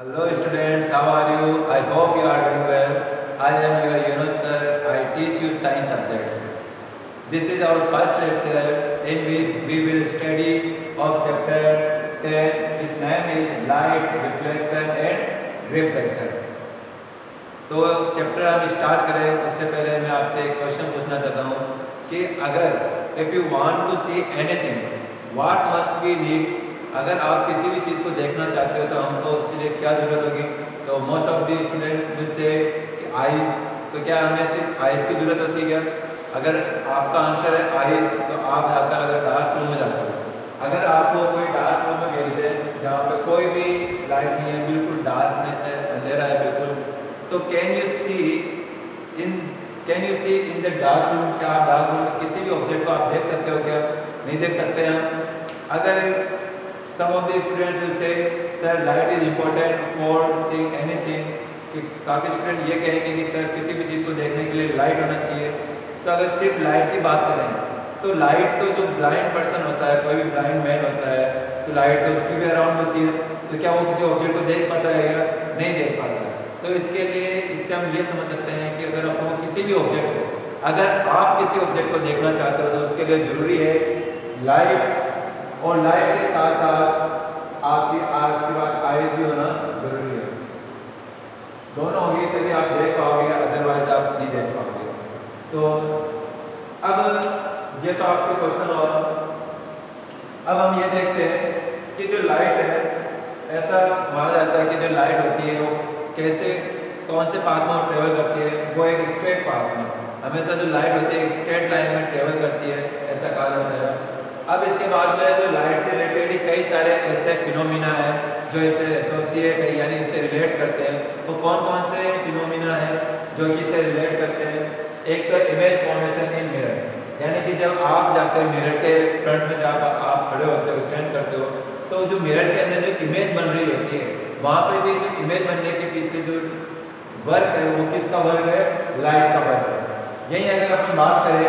Hello students, how are you? I hope you are doing well. I am your Yunus sir. I teach you science subject. This is our first lecture in which we will study of chapter 10. Its name is light, reflection and reflection. तो chapter हम start करें उससे पहले मैं आपसे एक question पूछना चाहता हूँ कि अगर if you want to see anything what must be need, अगर आप किसी भी चीज़ को देखना चाहते हो तो हमको उसके लिए क्या ज़रूरत होगी? तो most of the student will say eyes. तो क्या हमें सिर्फ आइज़ की ज़रूरत होती है क्या? अगर आपका आंसर है आइज़ तो आप जाकर अगर डार्क रूम में जाते हो, अगर आपको कोई डार्क रूम में भेज दे जहाँ पे कोई भी लाइट नहीं है, बिल्कुल डार्कनेस है, अंधेरा है बिल्कुल, तो can you see in the dark room, क्या आप डार्क रूम में किसी भी ऑब्जेक्ट को आप देख सकते हो क्या? नहीं देख सकते हैं। अगर some of the students will say sir light is important for seeing anything, कि काफ़ी स्टूडेंट ये कहेंगे कि सर किसी भी चीज़ को देखने के लिए लाइट होना चाहिए। तो अगर सिर्फ लाइट की बात करें तो लाइट तो जो ब्लाइंड पर्सन होता है, कोई भी ब्लाइंड मैन होता है, तो लाइट तो उसकी भी अराउंड होती है, तो क्या वो किसी ऑब्जेक्ट को देख पाता है या नहीं देख पाता है? तो इसके लिए इससे हम ये समझ सकते हैं कि अगर आपको किसी भी ऑब्जेक्ट को, अगर आप किसी ऑब्जेक्ट को देखना चाहते हो तो उसके लिए ज़रूरी है लाइट, और लाइट के साथ साथ आपके आपके पास आइज भी होना जरूरी है। दोनों होगी तभी आप देख पाओगे, अदरवाइज आप नहीं देख पाओगे। तो अब ये तो आपके क्वेश्चन हुआ। अब हम ये देखते हैं कि जो लाइट है, ऐसा माना जाता है कि जो लाइट होती है वो कैसे, कौन से पाथ में ट्रेवल करती है? वो एक स्ट्रेट पाथ में, हमेशा जो लाइट होती है स्ट्रेट लाइन में ट्रेवल करती है, ऐसा कहा जाता है। अब इसके बाद में जो लाइट से रिलेटेड कई सारे ऐसे फिनोमिना हैं जो इससे एसोसिएट है, यानी इससे रिलेट करते हैं। वो कौन कौन से फिनोमिना है जो कि इससे रिलेट करते हैं? एक तो इमेज फॉर्मेशन इन मिरर, यानी कि जब आप जाकर मिरर के फ्रंट में जब आप खड़े होते हो, स्टैंड करते हो, तो जो मिरर के अंदर जो इमेज बन रही होती है, वहाँ पे भी जो इमेज बनने के पीछे जो वर्क है वो किसका वर्क है? लाइट का वर्क है। यही अगर अपन बात करें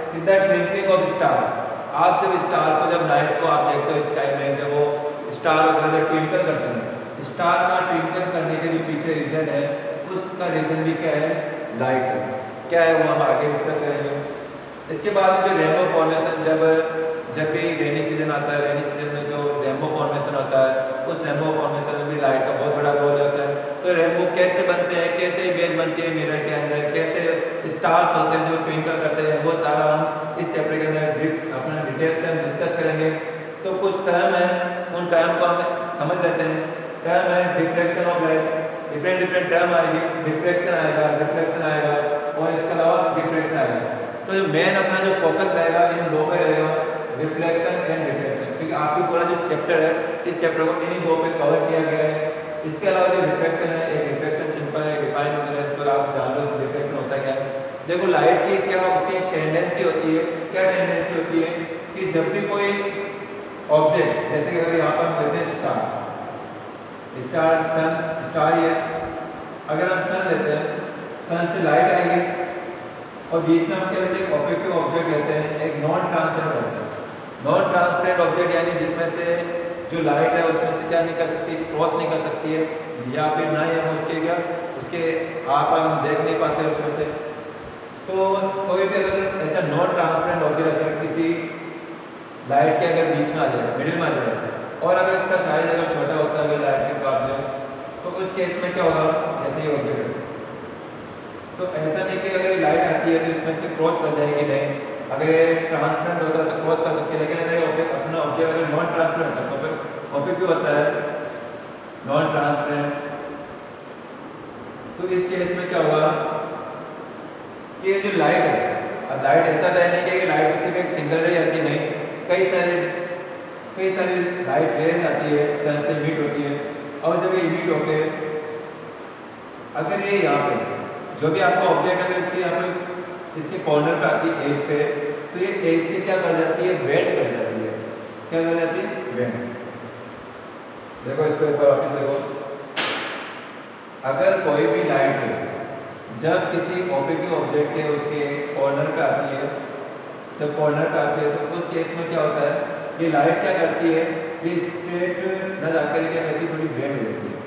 कि द ट्विंकलिंग ऑफ स्टार, आप जब स्टार को, जब नाइट को आप देखते हो स्काई में, जब वो स्टार वगैरह जब ट्विंकल करते हैं, स्टार का ट्विंकल करने के जो पीछे रीज़न है, उसका रीज़न भी क्या है? लाइट है। क्या है वो हम आगे डिस्कस करेंगे। इसके बाद जो रेनबो फॉर्मेशन, जब भी रेनी सीजन आता है, रेनी सीजन में जो रेनबो फॉर्मेशन होता है, उस रेनबो फॉर्मेशन में भी लाइट का बहुत बड़ा रोल होता है। तो रेनबो कैसे बनते हैं, कैसे इमेज बनती है मिरर के अंदर, कैसे स्टार्स होते हैं जो ट्विंकल करते हैं, वो सारा हम इस चैप्टर के अंदर अपना डिटेल से हम डिस्कस करेंगे। तो कुछ टर्म है, उन टर्म को हम समझ लेते हैं। टर्म है diffraction of light, different different term आएगी, डिफ्रैक्शन आएगा, रिफ्लेक्शन आएगा, और इसके अलावा डिफ्रैक्शन आएगा। तो मेन अपना जो फोकस रहेगा इन दो पे रहेगा, रिफ्लेक्शन एंड डिफ्रैक्शन, क्योंकि आपकी पूरा जो चैप्टर है, इस चैप्टर को इन्हीं दो पे कवर किया गया है। इसके अलावा जो रिफ्लेक्शन है, एक रिफ्लेक्शन सिंपल है, डिफाइन वगैरह है, तो आप जान लो रिफ्लेक्शन होता क्या है। देखो लाइट की क्या उसकी टेंडेंसी होती है, क्या टेंडेंसी होती है कि जब भी कोई ऑब्जेक्ट, जैसे कि अगर यहाँ पर हम लेते हैं स्टार, सन, स्टार ये, अगर हम सन लेते हैं, सन से लाइट आएगी, और बीच में हम क्या लेते हैं? ऑब्जेक्टिव ऑब्जेक्ट लेते हैं, एक non transparent object. Non transparent object यानी जिसमें से जो लाइट है उसमें से क्या नहीं कर सकती? क्रॉस नहीं कर सकती है, या फिर ना ही हम उसके क्या, उसके आप हम देख नहीं पाते उसमें से। तो कोई भी अगर ऐसा नॉन ट्रांसपेरेंट ऑब्जेक्ट अगर किसी लाइट के अगर बीच में आ जाए, मिडिल में आ जाए, और अगर इसका साइज अगर छोटा होता है लाइट के मुकाबले, तो उस केस में क्या होगा? जैसे ये ऑब्जेक्ट, तो ऐसा नहीं कि अगर लाइट आती है तो इसमें से क्रॉस कर जाएगी, नहीं। अगर ये ट्रांसपेरेंट होता है तो क्रॉस कर सकते हैं, लेकिन अगर ये अपना ऑब्जेक्ट अगर नॉन ट्रांसपेरेंट होता है, तो ऑब्जेक्टिव होता है नॉन ट्रांसपेरेंट, तो इस केस में क्या होगा कि ये जो लाइट है, अब लाइट ऐसा नहीं कि लाइट सिर्फ एक सिंगल रे आती, नहीं, कई सारी लाइट रेज आती है, सन से मीट होती है, और जब ये मीट होके अगर ये यहाँ पे जो भी आपका ऑब्जेक्ट अगर इसके यहाँ पे इसके कॉर्नर पे आती है एज पे, तो ये एज से क्या कर जाती है? बेंड कर जाती है। क्या कर जाती है? बेंड। देखो इसको एक बार वापस देखो, अगर कोई भी लाइट है जब किसी ऑब्जेक्टिव ऑब्जेक्ट के उसके कॉर्नर पे आती है, जब कॉर्नर पे आती है तो उस केस में क्या होता है? ये लाइट क्या करती है? ये स्ट्रेट न जाकर क्या करती है? थोड़ी बेंड हो जाती है।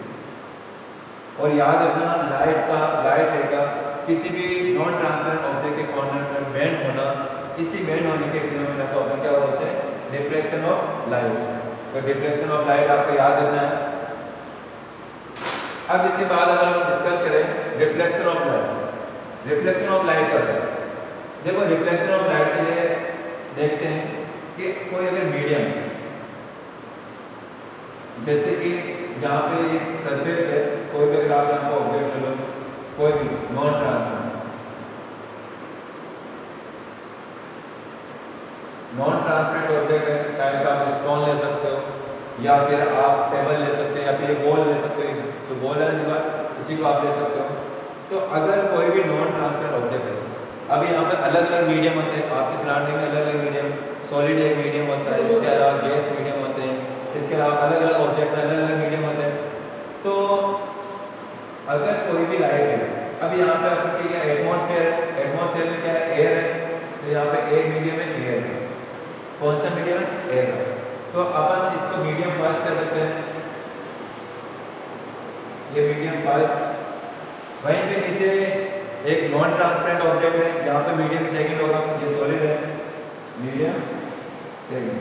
और याद रखना लाइट रहेगा किसी भी नॉन ट्रांसपेरेंट ऑब्जेक्ट के कॉर्नर में बेंड होना, इसी बेंड होने के फिनोमेना को अपन क्या बोलते हैं, रिफ्लेक्शन ऑफ लाइट। तो रिफ्लेक्शन ऑफ लाइट आपको याद रखना है। अब इसके बाद अगर हम डिस्कस करें reflection of light, reflection of light क्या होता है। देखो रिफ्लेक्शन ऑफ लाइट के लिए देखते हैं कि कोई अगर मीडियम, जैसे कि यहाँ पे एक सरफेस है, कोई भी अगर आप यहाँ पर ऑब्जेक्ट ले लो, कोई भी नॉन ट्रांसपेरेंट ऑब्जेक्ट है, चाहे तो आप स्टोन ले सकते हो या फिर आप टेबल ले सकते हो या फिर वॉल ले सकते हो, जो वॉल है दीवार, इसी को आप ले सकते हो। तो अगर कोई भी नॉन ट्रांसपेरेंट ऑब्जेक्ट है, अब यहाँ पे अलग अलग मीडियम होते हैं आपके सराउंडिंग में, अलग अलग मीडियम, सॉलिड एक मीडियम होता है, इसके अलावा गैस मीडियम होते हैं, इसके अलावा अलग अलग ऑब्जेक्ट में अलग अलग मीडियम होते हैं। तो अगर कोई भी लाइट है, अब यहाँ पे आपके क्या एटमॉस्फेयर है, एटमॉस्फेयर में क्या है, एयर है, तो यहाँ पे एक मीडियम में एयर है, कौन सा मीडियम है, एयर है। तो अपन इसको मीडियम फर्स्ट कह सकते हैं, ये मीडियम फर्स्ट। वहीं पे नीचे एक नॉन ट्रांसपेरेंट ऑब्जेक्ट है, यहाँ पे मीडियम सेकंड होगा, ये सॉलिड है, मीडियम सेकंड।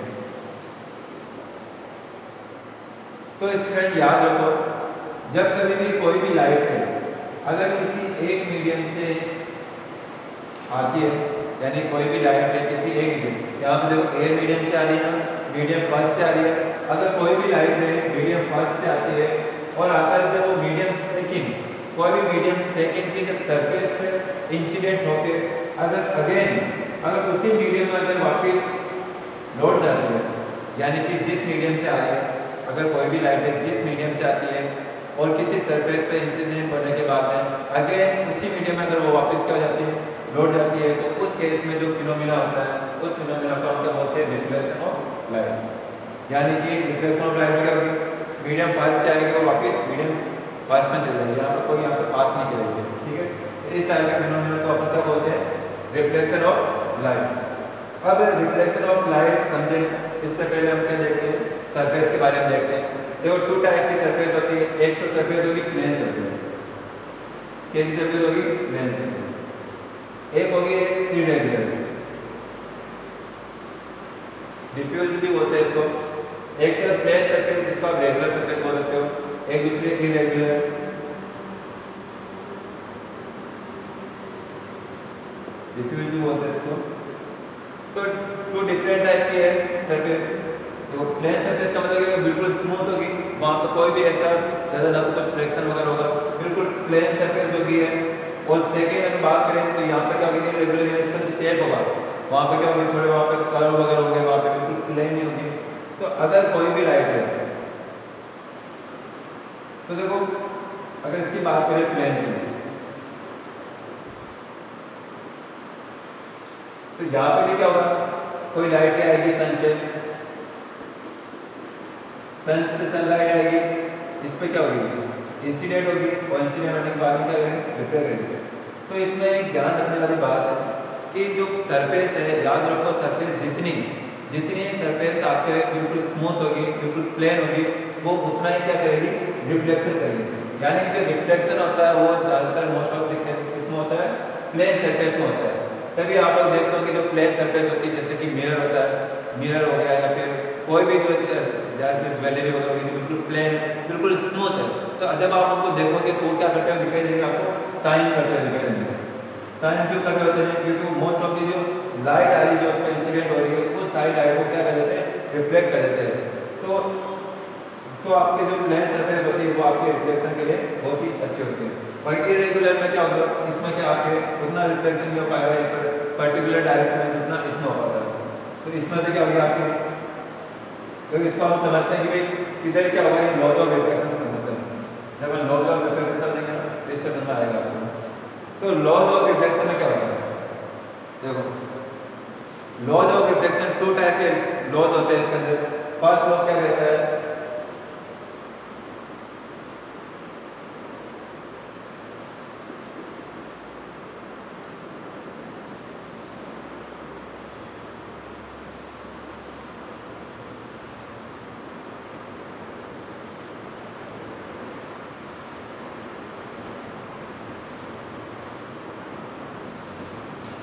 तो स्टूडेंट याद रखो, जब कभी भी कोई भी लाइट है अगर किसी एक मीडियम से आती है, यानी कोई भी लाइट है किसी एक मीडियम, यहाँ पे देखो एयर मीडियम से आ रही है, मीडियम फर्स्ट से आ रही है। अगर कोई भी लाइट है मीडियम फर्स्ट से आती है और आकर जब वो मीडियम सेकंड, कोई भी मीडियम सेकंड की जब सरफेस पे इंसिडेंट होके अगर उसी मीडियम में अगर वापस लौट जाती है, यानी कि जिस मीडियम से आ रही है, अगर कोई भी लाइट है जिस मीडियम से आती है और किसी सरफेस पे इंसिडेंट होने के बाद में अगेन उसी मीडियम में अगर वो वापस क्या हो जाती है, लौट जाती है, तो उस केस में जो फिनोमेना होता है उस फिनोमेना को हम क्या बोलते हैं, रिफ्लेक्शन ऑफ लाइट। यानी कि रिफ्लेक्शन ऑफ लाइट में क्या होगी, मीडियम फर्स्ट से आएगी और वापस मीडियम फर्स्ट में चले जाएगी, यहाँ पर कोई यहाँ पर पास नहीं करेगी, ठीक है। इस टाइप के फिनोमेना को अपन क्या बोलते हैं, रिफ्लेक्शन ऑफ लाइट। अब रिफ्लेक्शन ऑफ लाइट समझे, इससे पहले हम क्या देखते हैं, सरफेस के बारे में देखते हैं। देखो टू टाइप की सरफेस होती है, एक तो सरफेस होगी प्लेन सरफेस, कैसी सरफेस होगी, प्लेन सरफेस। एक होगी इरेगुलर, डिफ्यूज भी बोलते हैं इसको। एक तरफ प्लेन सरफेस जिसको आप रेगुलर सरफेस बोल सकते हो, एक दूसरे इरेगुलर, डिफ्यूज भी बोलते हैं इसको। तो टू डिफरेंट टाइप की है सरफेस। तो प्लेन सरफेस का मतलब है बिल्कुल स्मूथ होगी, वहाँ पर कोई भी ऐसा ज़्यादा ना तो कुछ फ्रैक्शन वगैरह होगा, बिल्कुल प्लेन सरफेस होगी है। और सेकेंड अगर बात करें तो यहाँ पे क्या होगी, रेगुलर इसका जो शेप होगा वहाँ पे क्या होगी, थोड़े वहाँ पे कलर वगैरह होंगे, वहाँ पे बिल्कुल प्लेन नहीं होगी। तो अगर कोई भी लाइट है, तो देखो अगर इसकी बात करें प्लेन की, तो यहाँ पे भी क्या होगा, कोई लाइट क्या आएगी सन से सनलाइट आएगी, इस पे क्या होगी, इंसिडेंट होगी, और इंसिडेंट होने के बाद में क्या करेंगे, रिफ्लेक्ट करेंगे। तो इसमें एक ध्यान रखने वाली बात है कि जो सरफेस है, याद रखो सरफेस जितनी सरफेस आपके बिल्कुल स्मूथ होगी, बिल्कुल प्लेन होगी, वो उतना ही क्या करेगी, रिफ्लेक्शन करेगी। यानी कि जो रिफ्लेक्शन होता है वो ज़्यादातर मोस्ट ऑफ द केसेस किसमें होता है, प्लेन सरफेस में होता है। तभी आप लोग देखते हो कि जो प्लेन सरफेस होती है, जैसे कि मिरर होता है, मिरर हो गया या फिर कोई भी जो ज्वेलरी वगैरह होगी जो बिल्कुल प्लेन है, बिल्कुल स्मूथ है, तो जब आप उनको देखोगे तो वो क्या करते हुए दिखाई देंगे, आपको साइन करते हुए दिखाई देंगे। साइन क्यों कर रहे होते हैं, क्योंकि वो मोस्ट ऑफ दी जो लाइट आ रही है जो उस पर इंसिडेंट हो रही है, उस सारी लाइट को क्या कर देते हैं, रिफ्लेक्ट कर देते हैं। तो आपके जो प्लेन सरफेस होती है वो आपके रिफ्लेक्शन के लिए बहुत ही अच्छी होती है। और इरेगुलर में क्या होगा, इसमें क्या आपके उतना रिफ्लेक्शन नहीं हो पाएगा एक पर्टिकुलर डायरेक्शन में जितना इसमें हो पाता है। तो इसमें से क्या होगा आपके, तो इसको हम समझते हैं कि भाई किधर क्या होगा, ये लॉज ऑफ रिफ्लेक्शन समझते हैं। जब हम लॉज ऑफ रिफ्लेक्शन समझेंगे ना तो इससे समझ आएगा आपको। तो लॉज ऑफ रिफ्लेक्शन में क्या होता है, देखो laws of reflection two type के लॉज होते हैं इसके अंदर। फर्स्ट लॉ क्या कहता है,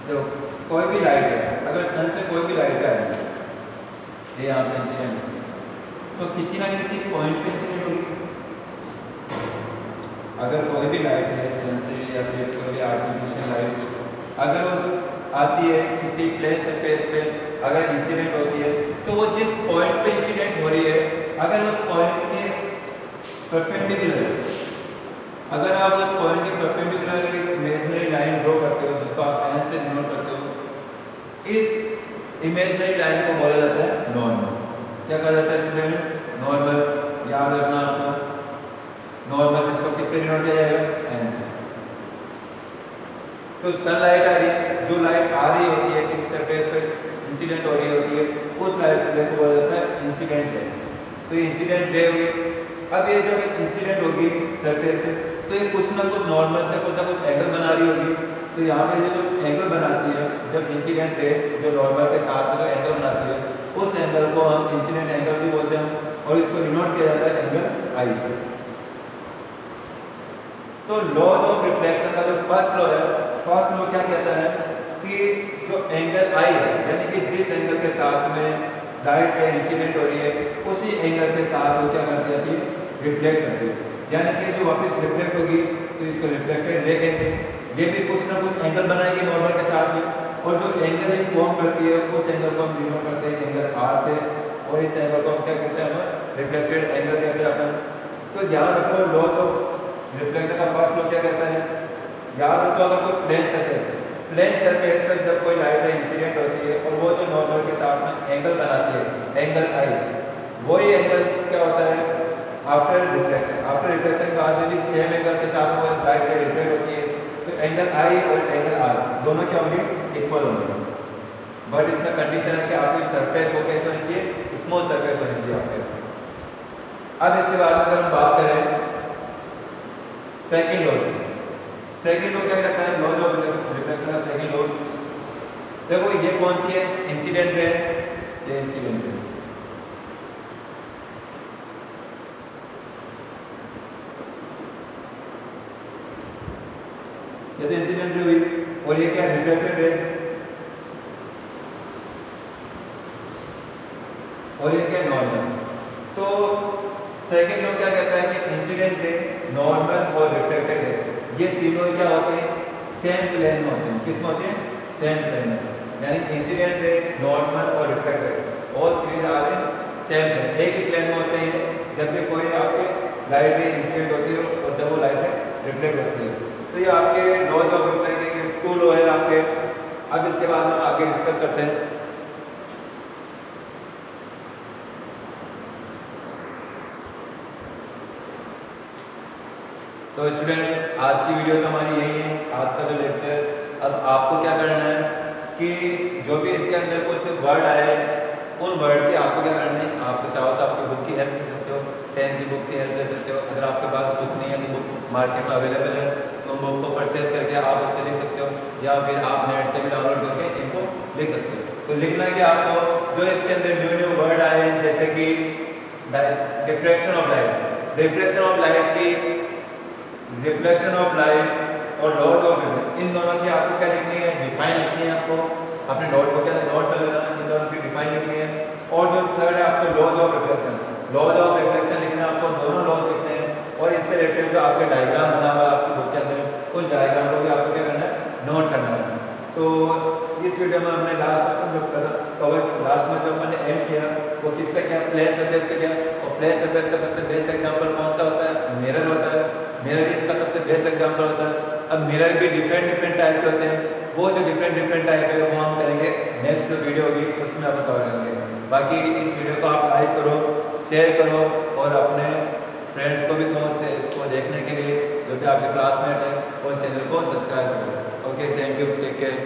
देखो कोई भी लाइट है, अगर सन से कोई भी लाइट है ये यहाँ पे इंसिडेंट होगी, तो किसी ना किसी पॉइंट पे इंसिडेंट होगी। अगर कोई भी लाइट है सन से या फिर कोई भी आर्टिफिशियल लाइट अगर उस आती है किसी प्लेन सरफेस पे, अगर इंसिडेंट होती है तो वो जिस पॉइंट पे इंसिडेंट हो रही है, अगर उस पॉइंट के परपेंडिकुलर, अगर आप उस पॉइंट के परपेंडिकुलर एक इमेजिनरी लाइन ड्रॉ करते हो जिसको आप एन से डिनोट करते हो, इस इमेजिनरी लाइन को बोला जाता है नॉर्मल। क्या कहा जाता है स्टूडेंट्स? नॉर्मल। याद रखना आपको, नॉर्मल जिसको किससे डिनोट किया जाएगा? एन से। तो सनलाइट आ रही है, जो लाइट आ रही होती है किसी सरफेस पे इंसिडेंट हो रही होती है, उस लाइट रे को बोला जाता है इंसिडेंट रे। तो ये इंसिडेंट रे हुई। अब ये जब इंसिडेंट होगी सरफेस पे तो ये कुछ ना कुछ नॉर्मल से कुछ ना कुछ एंगल बना रही होगी। तो यहाँ पे जो एंगल बनाती है जब इंसिडेंट रे जो नॉर्मल के साथ में जो एंगल बनाती है, उस एंगल को हम इंसिडेंट एंगल भी बोलते हैं और इसको डिनोट किया जाता है एंगल आई से। तो लॉज ऑफ रिफ्लेक्शन का जो फर्स्ट लॉ है, फर्स्ट लॉ क्या कहता है कि जो एंगल आई है, यानी कि जिस एंगल के साथ में लाइट रे इंसिडेंट हो रही है, उसी एंगल के साथ वो क्या करती जाती है? रिफ्लेक्ट करती है। यानी कि जो वापस रिफ्लेक्ट होगी तो इसको रिफ्लेक्टेड रे कहते हैं। ये भी कुछ ना कुछ एंगल बनाएगी नॉर्मल के साथ में, और जो एंगल ये फॉर्म करती है उस एंगल को हम डिनोट करते हैं एंगल आर से, और इस एंगल को हम क्या कहते हैं? हम रिफ्लेक्टेड एंगल कहते हैं अपन। तो ध्यान रखो लॉज ऑफ रिफ्लेक्शन का फर्स्ट लॉ क्या कहता है? याद रखो अगर कोई प्लेन सरफेस है, प्लेन सरफेस पर जब कोई लाइट रे इंसिडेंट होती है और वो जो नॉर्मल के साथ में एंगल बनाती है एंगल आई, वही एंगल क्या होता है? After reflection. आफ्टर रिफ्लेक्शन के बाद में भी सेम एंगल के साथ वो लाइट रे रिफ्लेक्ट होती है, तो एंगल आई और एंगल आर दोनों क्या होंगे? इक्वल होंगे। बट इसमें कंडीशन है कि आपकी सरफेस हो कैसे होनी चाहिए? स्मॉल सरफेस होनी चाहिए आपके। अब इसके बाद अगर हम बात करें सेकंड लॉ से, सेकंड लॉ क्या कहता है? लॉज ऑफ रिफ्लेक्शन का सेकंड लॉ देखो, ये कौन सी है? Incident ray. ये इंसिडेंट रे, ये तो इंसिडेंट रे हुई, और ये क्या? रिफ्लेक्टेड रे, और ये क्या? नॉर्मल। तो सेकंड लॉ क्या कहता है कि इंसिडेंट रे, नॉर्मल और रिफ्लेक्टेड रे, ये तीनों क्या होते हैं? सेम प्लेन में होते हैं। किस में होते हैं? सेम प्लेन में। यानी इंसिडेंट रे, नॉर्मल और reflected all three are in same plane, एक ही प्लेन में होते हैं जब भी कोई आपके लाइट रे इंसिडेंट होती है और जब वो लाइट रे रिफ्लेक्ट होती है। तो ये आपके लॉज ऑफ रिफ्लेक्शन के टू लॉ है आपके। अब इसके बाद हम आगे डिस्कस करते हैं। तो स्टूडेंट आज की वीडियो तो हमारी यही है, आज का जो लेक्चर। अब आपको क्या करना है कि जो भी इसके अंदर कुछ वर्ड आए उन वर्ड के आपको क्या करना है? आप चाहो तो आपकी बुक की हेल्प ले सकते हो, 10th की बुक की हेल्प ले सकते हो। अगर आपके पास बुक नहीं है तो बुक मार्केट में अवेलेबल है, तो बुक को परचेज करके आप उससे लिख सकते हो, या फिर आप नेट से भी डाउनलोड करके इनको लिख सकते हो। तो लिखना है कि आपको जो इसके अंदर न्यू न्यू वर्ड आए हैं, जैसे कि diffraction of light, diffraction of light की, रिफ्लेक्शन ऑफ लाइट और लॉज ऑफ रिफ्लेक्शन, इन दोनों की आपको क्या लिखनी है? डिफाइन लिखनी है। आपको अपने नोट बुक के अंदर नोट कर लेना, इन दोनों की डिफाइन लिखनी है। और जो थर्ड है आपको laws of reflection, laws of reflection लिखना है आपको, दोनों लॉज लिखने हैं। और इससे रिलेटेड जो आपके डायग्राम बना हुआ है आपकी बुक के अंदर, उस डायग्राम को भी आपको क्या करना है? नोट करना है। तो इस वीडियो में हमने लास्ट में जो कवर लास्ट में जो हमने एंड किया वो किस पे किया? प्लेन सरफेस पे किया। और प्लेन सरफेस का सबसे बेस्ट एग्जांपल कौन सा होता है? मिरर होता है। मिरर इसका सबसे बेस्ट एग्जांपल होता है। अब मिरर भी डिफरेंट टाइप के होते हैं, वो जो डिफरेंट टाइप है वो हम करेंगे नेक्स्ट जो वीडियो होगी उसमें हम कवर करेंगे। बाकी इस वीडियो को आप लाइक करो, शेयर करो और अपने फ्रेंड्स को भी कहो से इसको देखने के लिए, जो भी आपके क्लासमेट है, और चैनल को सब्सक्राइब करो। Okay, thank you, take care.